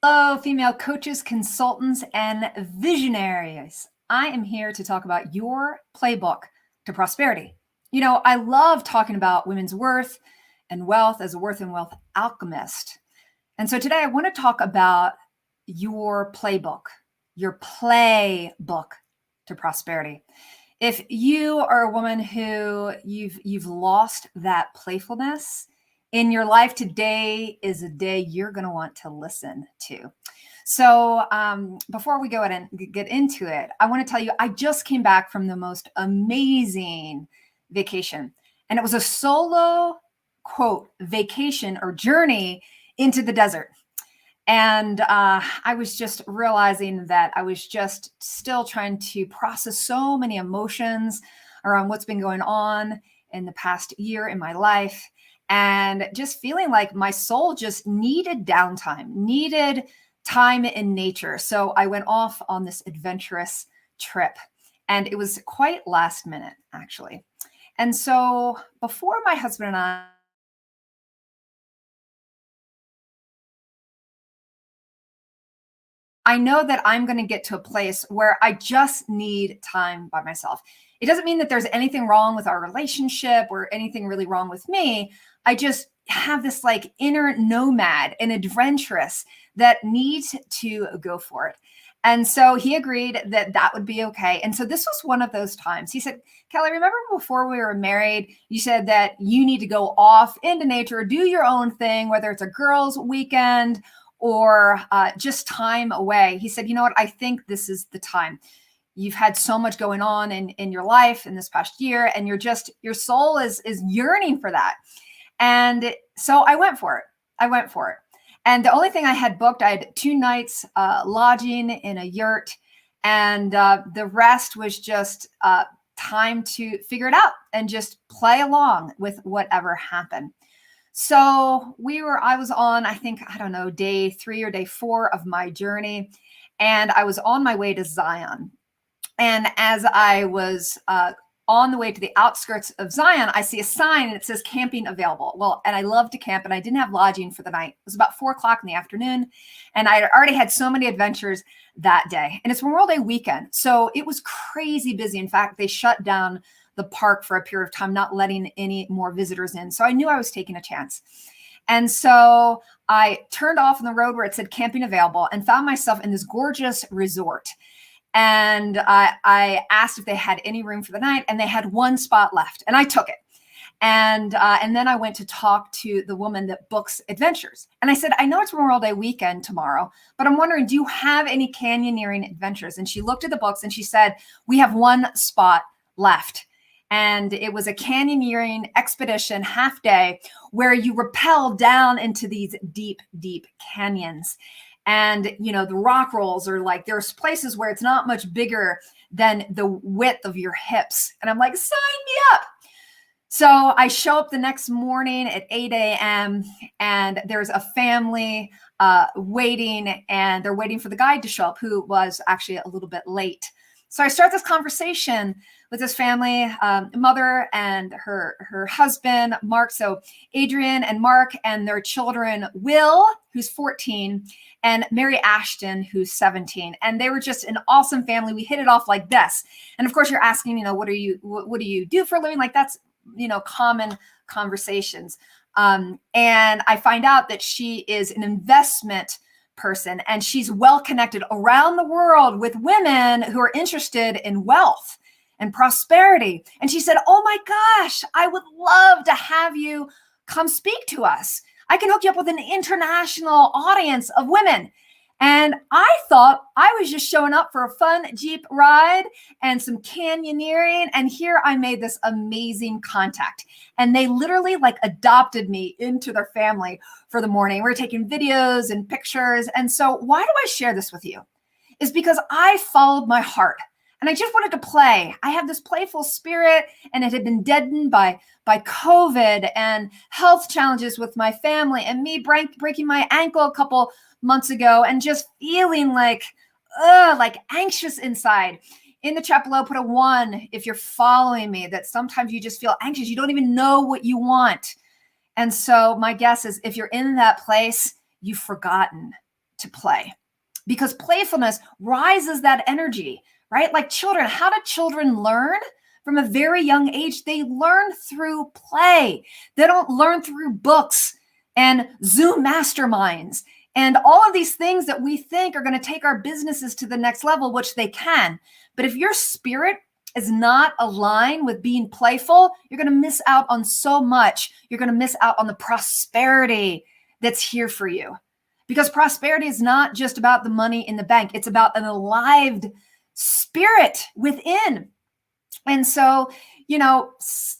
Hello, female coaches, consultants, and visionaries. I am here to talk about your playbook to prosperity. I love talking about women's worth and wealth as a worth and wealth alchemist. And so today I want to talk about your playbook to prosperity. If you are a woman who you've lost that playfulness in your life, today is a day you're going to want to listen to. So before we go ahead and get into it, I want to tell you I just came back from the most amazing vacation, and it was a solo quote vacation or journey into the desert. And I was just realizing that I was just still trying to process so many emotions around what's been going on in the past year in my life. And just feeling like my soul just needed downtime, needed time in nature. So I went off on this adventurous trip. And it was quite last minute, actually. And so before my husband and I know that I'm going to get to a place where I just need time by myself. It doesn't mean that there's anything wrong with our relationship or anything really wrong with me. I just have this like inner nomad and adventurous that needs to go for it. And so he agreed that that would be okay. And so this was one of those times. He said, Kelly, remember before we were married, you said that you need to go off into nature, do your own thing, whether it's a girls' weekend or just time away. He said, you know what? I think this is the time. You've had so much going on in your life in this past year, and your soul is yearning for that. And so I went for it. And the only thing I had booked, I had 2 nights lodging in a yurt, and the rest was just time to figure it out and just play along with whatever happened. So I was on, I think, I don't know, day 3 or day 4 of my journey. And I was on my way to Zion. And as I was on the way to the outskirts of Zion, I see a sign and it says camping available. Well, and I love to camp, and I didn't have lodging for the night. It was about 4 o'clock in the afternoon. And I had already had so many adventures that day. And it's Memorial Day weekend. So it was crazy busy. In fact, they shut down the park for a period of time, not letting any more visitors in. So I knew I was taking a chance. And so I turned off on the road where it said camping available and found myself in this gorgeous resort. And I asked if they had any room for the night, and they had one spot left, and I took it. And then I went to talk to the woman that books adventures. And I said, I know it's Memorial Day weekend tomorrow, but I'm wondering, do you have any canyoneering adventures? And she looked at the books and she said, we have one spot left. And it was a canyoneering expedition half day where you rappel down into these deep, deep canyons. And, the rock rolls are like, there's places where it's not much bigger than the width of your hips. And I'm like, sign me up. So I show up the next morning at 8 a.m. and there's a family waiting, and they're waiting for the guide to show up, who was actually a little bit late. So I start this conversation with this family, mother and her husband, Mark. So Adrian and Mark and their children, Will, who's 14, and Mary Ashton, who's 17. And they were just an awesome family. We hit it off like this. And of course, you're asking, what do you do for a living? Like that's, common conversations. And I find out that she is an investment person, and she's well connected around the world with women who are interested in wealth and prosperity. And she said, oh my gosh, I would love to have you come speak to us. I can hook you up with an international audience of women. And I thought I was just showing up for a fun Jeep ride and some canyoneering. And here I made this amazing contact. And they literally adopted me into their family for the morning. We're taking videos and pictures. And so why do I share this with you? Is because I followed my heart. And I just wanted to play. I have this playful spirit, and it had been deadened by COVID and health challenges with my family, and me breaking my ankle a couple months ago, and just feeling like anxious inside. In the chat below, put a 1 if you're following me, that sometimes you just feel anxious. You don't even know what you want. And so my guess is if you're in that place, you've forgotten to play, because playfulness rises that energy, right? Like children, how do children learn? From a very young age, they learn through play. They don't learn through books and Zoom masterminds and all of these things that we think are going to take our businesses to the next level, which they can. But if your spirit is not aligned with being playful, you're going to miss out on so much. You're going to miss out on the prosperity that's here for you. Because prosperity is not just about the money in the bank. It's about an alive spirit within. And so,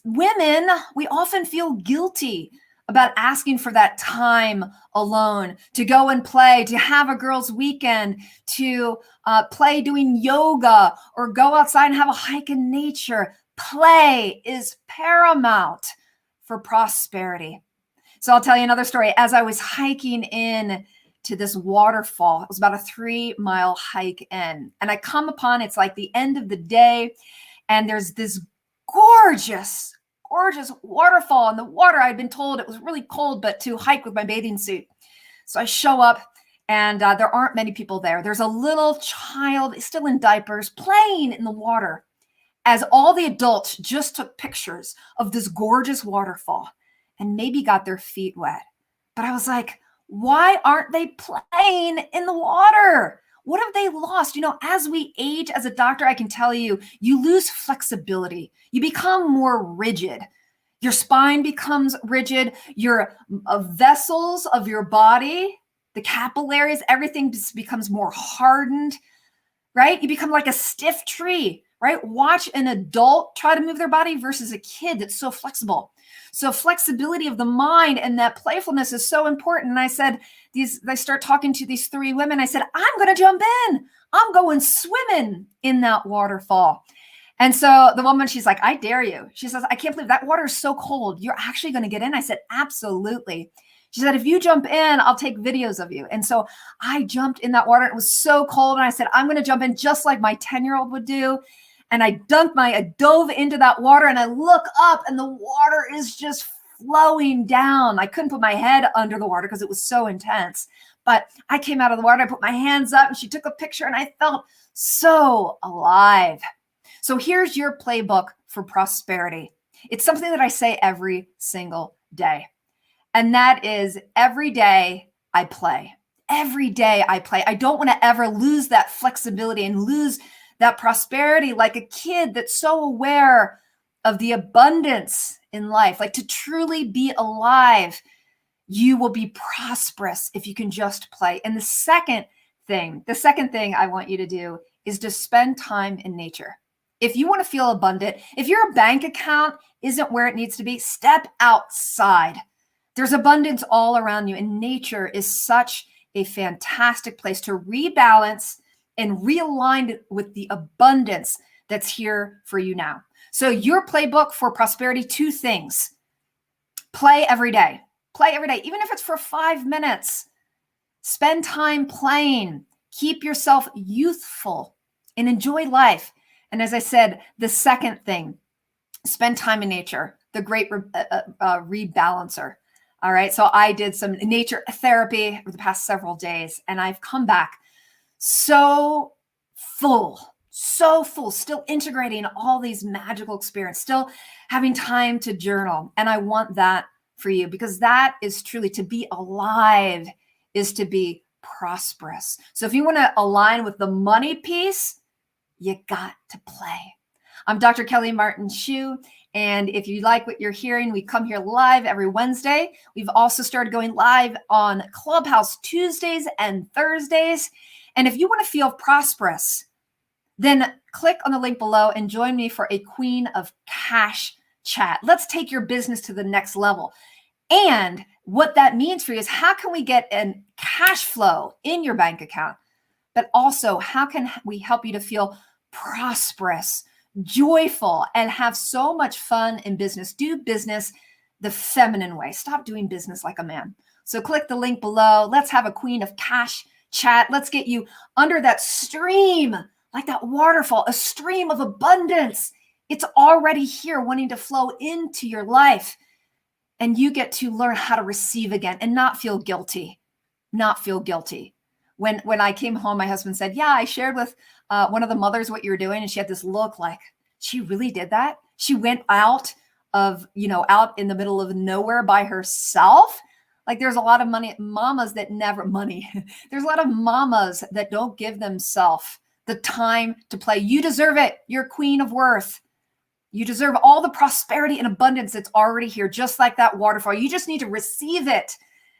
women, we often feel guilty about asking for that time alone to go and play, to have a girls' weekend, to play doing yoga or go outside and have a hike in nature. Play is paramount for prosperity. So I'll tell you another story. As I was hiking in to this waterfall, it was about a 3-mile hike in, and I come upon, it's like the end of the day, and there's this gorgeous waterfall in the water. I'd been told it was really cold, but to hike with my bathing suit. So I show up, and there aren't many people there. There's a little child still in diapers playing in the water as all the adults just took pictures of this gorgeous waterfall and maybe got their feet wet. But I was like, why aren't they playing in the water? What have they lost? As we age, as a doctor, I can tell you, you lose flexibility. You become more rigid. Your spine becomes rigid. Your vessels of your body, the capillaries, everything just becomes more hardened, right? You become like a stiff tree, right? Watch an adult try to move their body versus a kid that's so flexible. So flexibility of the mind and that playfulness is so important. And I said, I start talking to these 3 women. I said, I'm going to jump in. I'm going swimming in that waterfall. And so the woman, she's like, I dare you. She says, I can't believe that water is so cold. You're actually going to get in? I said, absolutely. She said, if you jump in, I'll take videos of you. And so I jumped in that water. It was so cold. And I said, I'm going to jump in just like my 10-year-old would do. And I dove into that water, and I look up and the water is just flowing down. I couldn't put my head under the water because it was so intense, but I came out of the water. I put my hands up and she took a picture, and I felt so alive. So here's your playbook for prosperity. It's something that I say every single day. And that is, every day I play. Every day I play. I don't want to ever lose that flexibility and lose that prosperity, like a kid that's so aware of the abundance in life. Like, to truly be alive, you will be prosperous if you can just play. And the second thing I want you to do is to spend time in nature. If you want to feel abundant, if your bank account isn't where it needs to be, step outside. There's abundance all around you, and nature is such a fantastic place to rebalance and realign with the abundance that's here for you now. So your playbook for prosperity, 2 things. Play every day. Play every day, even if it's for 5 minutes. Spend time playing. Keep yourself youthful and enjoy life. And as I said, the second thing, spend time in nature, the great rebalancer. All right. So I did some nature therapy over the past several days, and I've come back so full, still integrating all these magical experiences, still having time to journal. And I want that for you, because that is truly, to be alive is to be prosperous. So if you want to align with the money piece, you got to play. I'm Dr. Kelly Martin Shue. And if you like what you're hearing, we come here live every Wednesday. We've also started going live on Clubhouse Tuesdays and Thursdays. And if you want to feel prosperous, then click on the link below and join me for a Queen of Cash chat. Let's take your business to the next level. And what that means for you is, how can we get an cash flow in your bank account? But also, how can we help you to feel prosperous, joyful, and have so much fun in business? Do business the feminine way. Stop doing business like a man. So click the link below. Let's have a Queen of Cash chat. Let's get you under that stream, like that waterfall, a stream of abundance. It's already here, wanting to flow into your life. And you get to learn how to receive again and not feel guilty. when I came home, my husband said, yeah, I shared with one of the mothers what you were doing. And she had this look like, she really did that. She went out out in the middle of nowhere by herself. Like there's a lot of mamas that never money. There's a lot of mamas that don't give themselves the time to play. You deserve it. You're queen of worth. You deserve all the prosperity and abundance that's already here, just like that waterfall. You just need to receive it.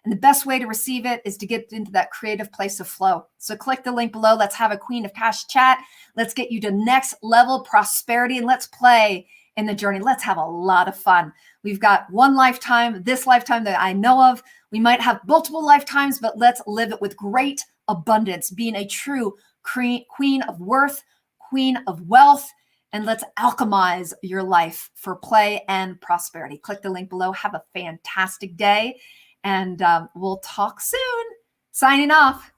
And the best way to receive it is to get into that creative place of flow. So click the link below. Let's have a Queen of Cash chat. Let's get you to next level prosperity, and let's play in the journey. Let's have a lot of fun. We've got one lifetime, this lifetime that I know of. We might have multiple lifetimes, but let's live it with great abundance, being a true queen of worth, queen of wealth. And let's alchemize your life for play and prosperity. Click the link below. Have a fantastic day. And we'll talk soon. Signing off.